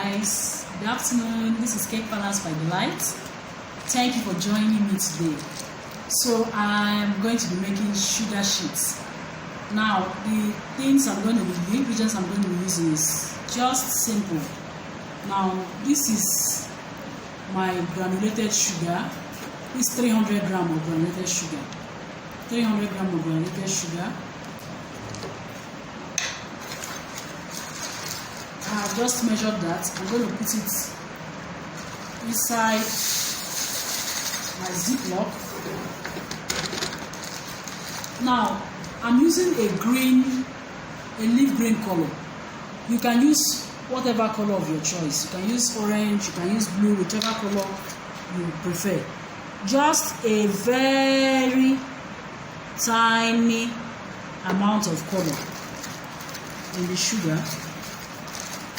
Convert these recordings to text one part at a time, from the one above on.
guys, good afternoon. This is Cake Palace by Delight. Thank you for joining me today. So I'm going to be making sugar sheets. Now the ingredients I'm going to be using is just simple. Now this is my granulated sugar. This is 300 grams of granulated sugar. 300 grams of granulated sugar. I have just measured that. I'm going to put it inside my Ziploc. Now, I'm using a leaf green color. You can use whatever color of your choice. You can use orange, you can use blue, whichever color you prefer. Just a very tiny amount of color in the sugar.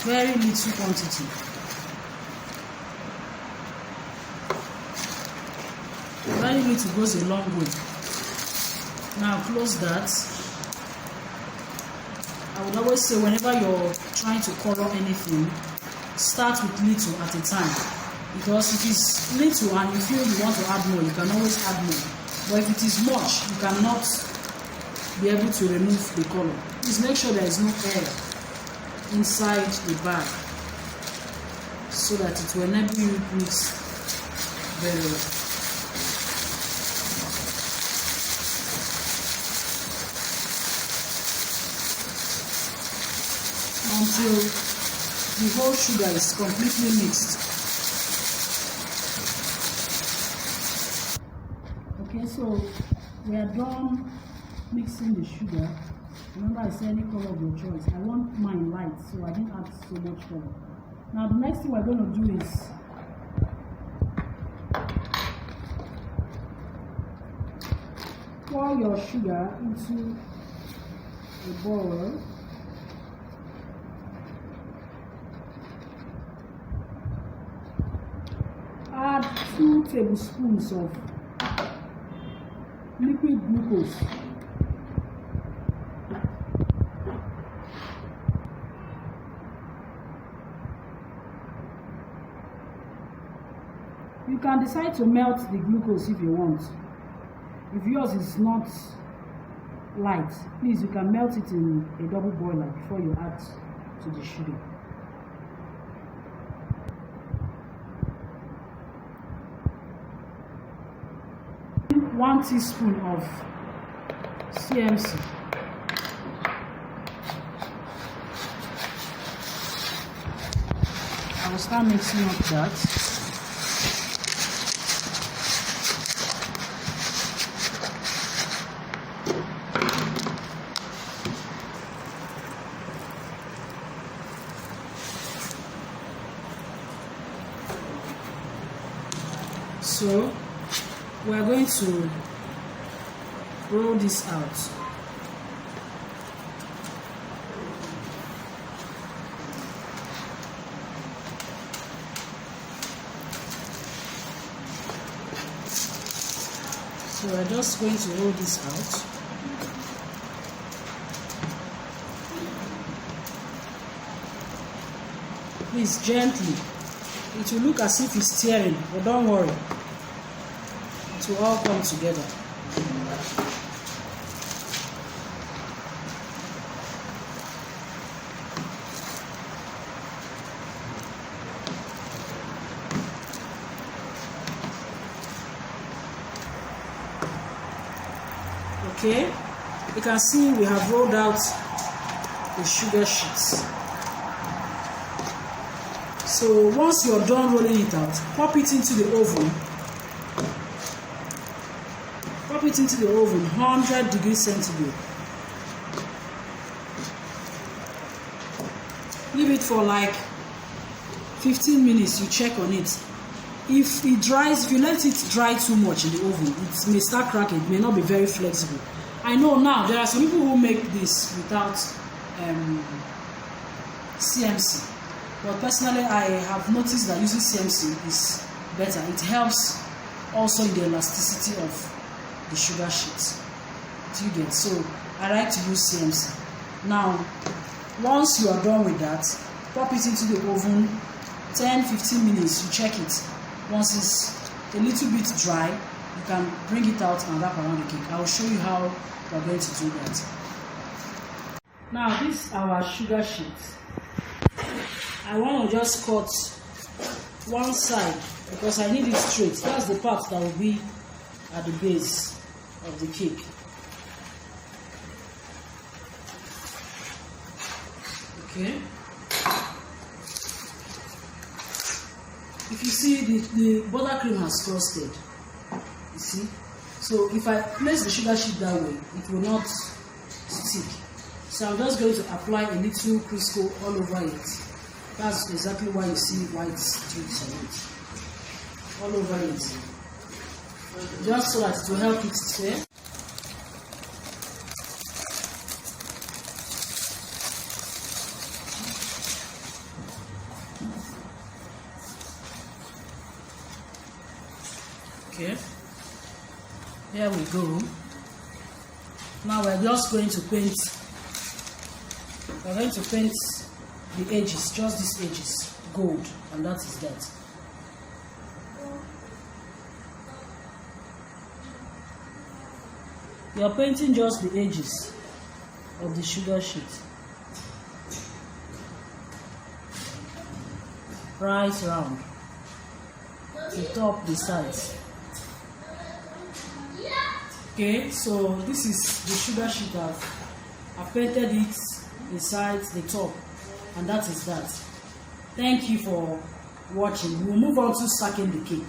Very little quantity. Very little goes a long way. Now close that. I would always say whenever you're trying to color anything, start with little at a time. Because if it's little and you feel you want to add more, you can always add more. But if it is much, you cannot be able to remove the color. Please make sure there is no air inside the bag so that it will enable you to mix very well. Until the whole sugar is completely mixed. Okay, so we are done mixing the sugar. Remember I said any color of your choice. I want mine light, so I didn't add so much color. Now the next thing we're going to do is pour your sugar into a bowl. Add 2 tablespoons of liquid glucose. You can decide to melt the glucose if you want. If yours is not light, please, you can melt it in a double boiler before you add to the sugar. One teaspoon of CMC. I will start mixing up that. So we are going to roll this out. So we're just going to roll this out. Please, gently. It will look as if it's tearing, but don't worry. It will all come together. Okay, you can see we have rolled out the sugar sheets. So once you're done rolling it out, pop it into the oven. Pop it into the oven, 100 degrees centigrade. Leave it for like 15 minutes, you check on it. If it dries, if you let it dry too much in the oven, it may start cracking, it may not be very flexible. I know now there are some people who make this without CMC. But personally, I have noticed that using CMC is better. It helps also in the elasticity of the sugar sheets. Do you get? So I like to use CMC. Now, once you are done with that, pop it into the oven 10-15 minutes. You check it. Once it's a little bit dry, you can bring it out and wrap around the cake. I will show you how we are going to do that. Now this is our sugar sheet. I want to just cut one side because I need it straight. That's the part that will be at the base of the cake. Okay. If you see, the buttercream has crusted. You see? So if I place the sugar sheet that way, it will not stick. So I'm just going to apply a little Crisco all over it. That's exactly why you see white streaks on it. All over it. Just so that it will help it stay. Okay, here we go. Now we're just going to paint. We're going to paint the edges, just these edges, gold, and that is that. We are painting just the edges of the sugar sheet, right round, the top, the sides. Okay, so this is the sugar sheet. I've painted it, the sides, the top, and that is that. Thank you for watching. We'll move on to stacking the cake.